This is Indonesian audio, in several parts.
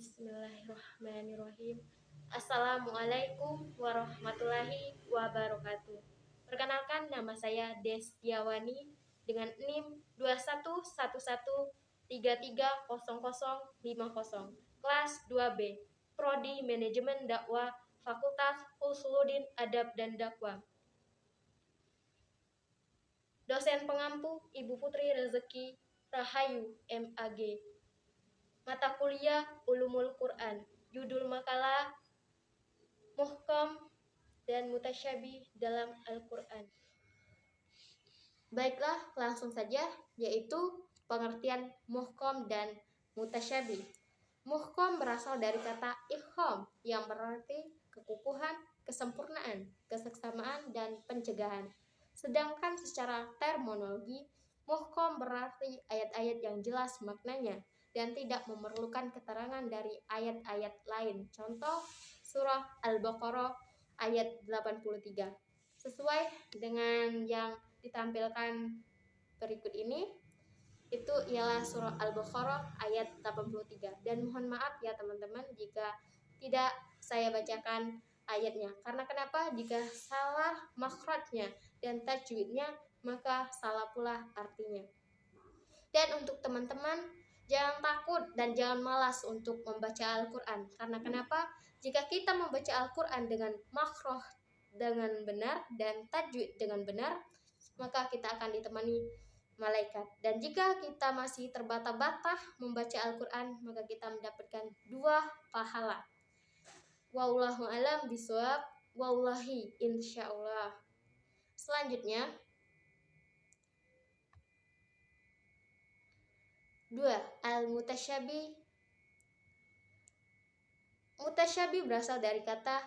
Bismillahirrahmanirrahim. Assalamualaikum warahmatullahi wabarakatuh. Perkenalkan, nama saya Destiawani dengan NIM 2111330050, kelas 2B, Prodi Manajemen Dakwah, Fakultas Usuluddin Adab dan Dakwah. Dosen pengampu Ibu Putri Rezeki Rahayu MAG. Mata kuliah Ulumul Quran. Judul makalah Muhkam dan Mutasyabih dalam Al-Quran. Baiklah, langsung saja, yaitu pengertian muhkam dan mutasyabih. Muhkam berasal dari kata ihkam yang berarti kekukuhan, kesempurnaan, keseksamaan, dan pencegahan. Sedangkan secara terminologi, muhkam berarti ayat-ayat yang jelas maknanya dan tidak memerlukan keterangan dari ayat-ayat lain. Contoh surah Al-Baqarah ayat 83. Sesuai dengan yang ditampilkan berikut ini, itu ialah surah Al-Baqarah ayat 83. Dan mohon maaf ya teman-teman jika tidak saya bacakan ayatnya. Karena kenapa? Jika salah makhrajnya dan tajwidnya, maka salah pula artinya. Dan untuk teman-teman, jangan takut dan jangan malas untuk membaca Al-Quran. Karena kenapa? Jika kita membaca Al-Quran dengan makhraj dengan benar dan tajwid dengan benar, maka kita akan ditemani malaikat. Dan jika kita masih terbata-bata membaca Al-Quran, maka kita mendapatkan 2 pahala. Wallahu a'lam bishawab. Wallahi insyaallah. Selanjutnya, 2. Al-Mutasyabih. Mutasyabih berasal dari kata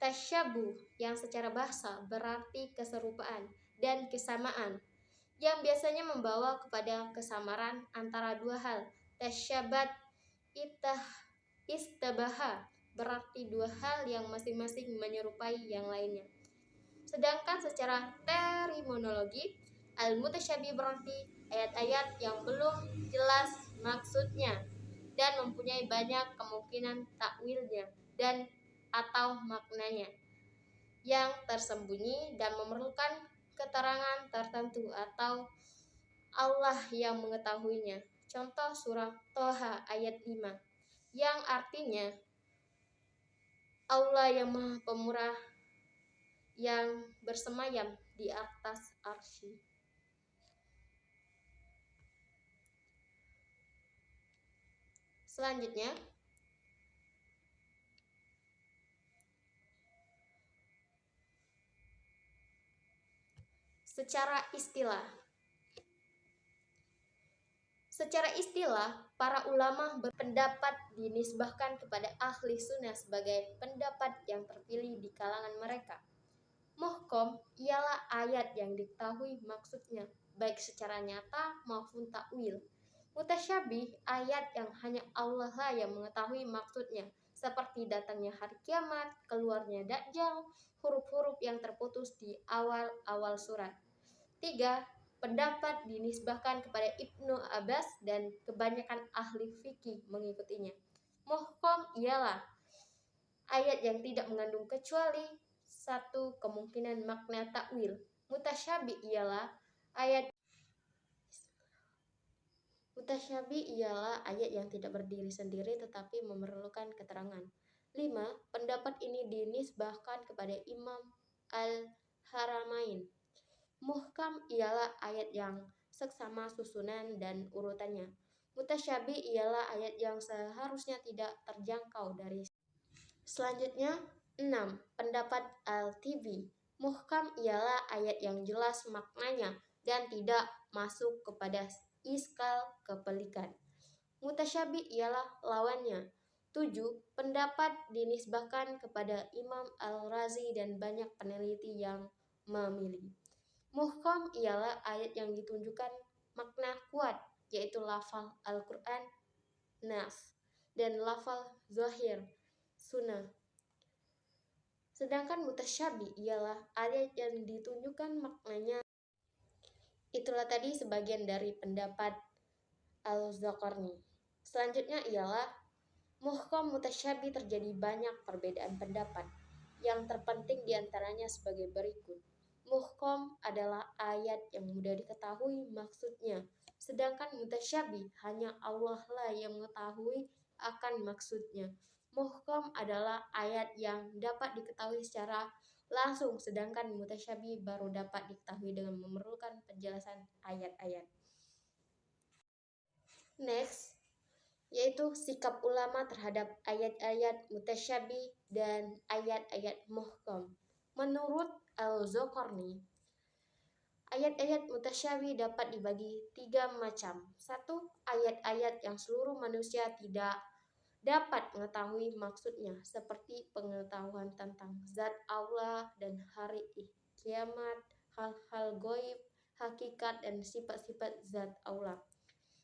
tasyabuh yang secara bahasa berarti keserupaan dan kesamaan, yang biasanya membawa kepada kesamaran antara 2 hal. Tasyabat istabaha berarti 2 hal yang masing-masing menyerupai yang lainnya. Sedangkan secara terminologi, al-mutasyabih berarti ayat-ayat yang belum jelas maksudnya dan mempunyai banyak kemungkinan takwilnya dan atau maknanya yang tersembunyi dan memerlukan keterangan tertentu atau Allah yang mengetahuinya. Contoh surah Toha ayat 5 yang artinya Allah yang Maha Pemurah yang bersemayam di atas arsy. Selanjutnya, secara istilah. Secara istilah, para ulama berpendapat dinisbahkan kepada ahli sunnah sebagai pendapat yang terpilih di kalangan mereka. Muhkam ialah ayat yang diketahui maksudnya, baik secara nyata maupun takwil. Mutasyabih ayat yang hanya Allah lah yang mengetahui maksudnya, seperti datangnya hari kiamat, keluarnya Dajjal, huruf-huruf yang terputus di awal-awal surat. 3. Pendapat dinisbahkan kepada Ibnu Abbas dan kebanyakan ahli fikih mengikutinya. Muhkam ialah ayat yang tidak mengandung kecuali 1 kemungkinan makna takwil. Mutasyabih ialah ayat yang tidak berdiri sendiri tetapi memerlukan keterangan. 5. Pendapat ini dinisbahkan kepada Imam Al-Haramain. Muhkam ialah ayat yang seksama susunan dan urutannya. Mutasyabih ialah ayat yang seharusnya tidak terjangkau dari. Selanjutnya, 6. Pendapat Al-Tibi. Muhkam ialah ayat yang jelas maknanya dan tidak masuk kepada iskal kepelikan. Mutasyabih ialah lawannya. 7. Pendapat dinisbahkan kepada Imam Al-Razi dan banyak peneliti yang memilih. Muhkam ialah ayat yang ditunjukkan makna kuat, yaitu lafal Al-Quran nas dan lafal zahir sunnah. Sedangkan mutasyabih ialah ayat yang ditunjukkan maknanya. Itulah tadi sebagian dari pendapat Al-Zaqarni. Selanjutnya ialah Muhkam mutasyabi terjadi banyak perbedaan pendapat. Yang terpenting diantaranya sebagai berikut. Muhkam adalah ayat yang mudah diketahui maksudnya, sedangkan mutasyabi hanya Allah lah yang mengetahui akan maksudnya. Muhkam adalah ayat yang dapat diketahui secara langsung, sedangkan mutasyabi baru dapat diketahui dengan memerlukan penjelasan ayat-ayat. Next, yaitu sikap ulama terhadap ayat-ayat mutasyabi dan ayat-ayat muhkam. Menurut Al-Zoqarni, ayat-ayat mutasyabi dapat dibagi 3 macam. 1. Ayat-ayat yang seluruh manusia tidak dapat mengetahui maksudnya, seperti pengetahuan tentang zat Allah dan hari kiamat, hal-hal goib, hakikat dan sifat-sifat zat Allah.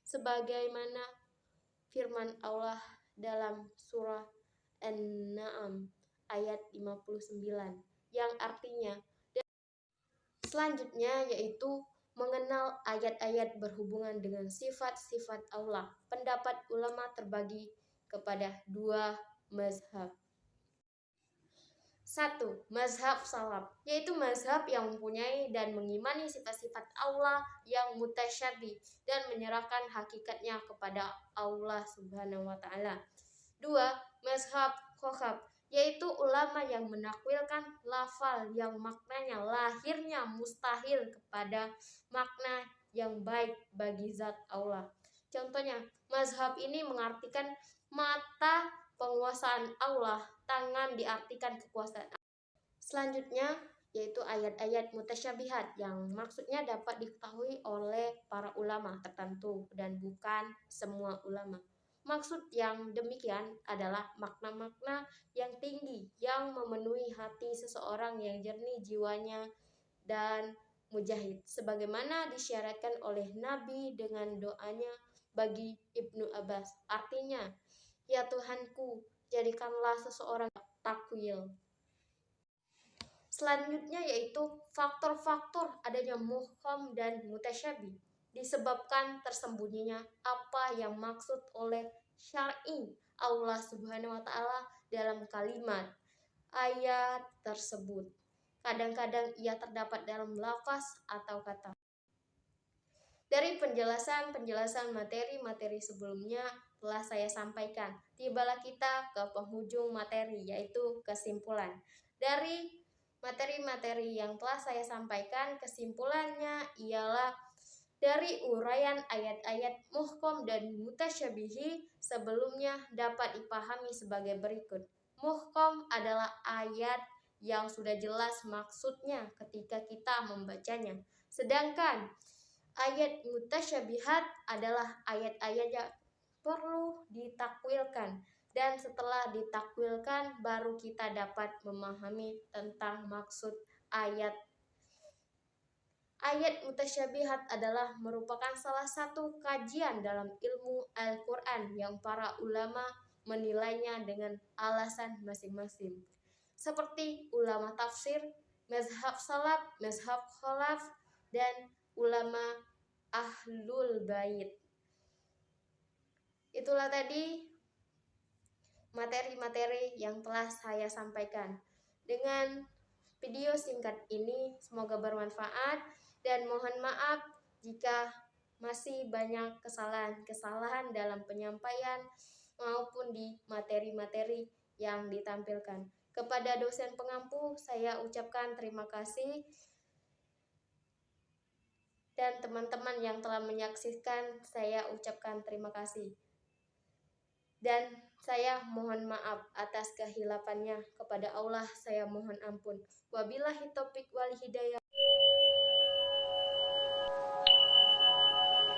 Sebagaimana firman Allah dalam surah An-Na'am ayat 59 yang artinya selanjutnya yaitu mengenal ayat-ayat berhubungan dengan sifat-sifat Allah. Pendapat ulama terbagi kepada 2 mazhab. 1. Mazhab salaf, yaitu mazhab yang mempunyai dan mengimani sifat-sifat Allah yang mutasyabih dan menyerahkan hakikatnya kepada Allah Subhanahu wa taala. 2. Mazhab khokhab, yaitu ulama yang menakwilkan lafal yang maknanya lahirnya mustahil kepada makna yang baik bagi zat Allah. Contohnya, mazhab ini mengartikan mata penguasaan Allah, tangan diartikan kekuasaan. Selanjutnya yaitu ayat-ayat mutasyabihat yang maksudnya dapat diketahui oleh para ulama tertentu dan bukan semua ulama. Maksud yang demikian adalah makna-makna yang tinggi yang memenuhi hati seseorang yang jernih jiwanya dan mujahid, sebagaimana disyaratkan oleh Nabi dengan doanya bagi Ibnu Abbas. Artinya, ya Tuhanku, jadikanlah seseorang takwil. Selanjutnya yaitu faktor-faktor adanya muhkam dan mutasyabih disebabkan tersembunyinya apa yang maksud oleh syar'i Allah Subhanahu wa taala dalam kalimat ayat tersebut. Kadang-kadang ia terdapat dalam lafaz atau kata. Dari penjelasan materi-materi sebelumnya telah saya sampaikan, tibalah kita ke penghujung materi, yaitu kesimpulan. Dari materi-materi yang telah saya sampaikan, kesimpulannya ialah dari uraian ayat-ayat muhkam dan mutasyabihi sebelumnya dapat dipahami sebagai berikut. Muhkam adalah ayat yang sudah jelas maksudnya ketika kita membacanya. Sedangkan ayat mutasyabihat adalah ayat-ayat yang perlu ditakwilkan, dan setelah ditakwilkan baru kita dapat memahami tentang maksud ayat. Ayat mutasyabihat adalah merupakan salah satu kajian dalam ilmu Al-Quran yang para ulama menilainya dengan alasan masing-masing, seperti ulama tafsir, mazhab salaf, mazhab khalaf, dan ulama ahlul bait. Itulah tadi materi-materi yang telah saya sampaikan. Dengan video singkat ini semoga bermanfaat, dan mohon maaf jika masih banyak kesalahan-kesalahan dalam penyampaian maupun di materi-materi yang ditampilkan. Kepada dosen pengampu saya ucapkan terima kasih, dan teman-teman yang telah menyaksikan saya ucapkan terima kasih. Dan saya mohon maaf atas kehilafannya, kepada Allah saya mohon ampun. Wabillahi taufik wal hidayah.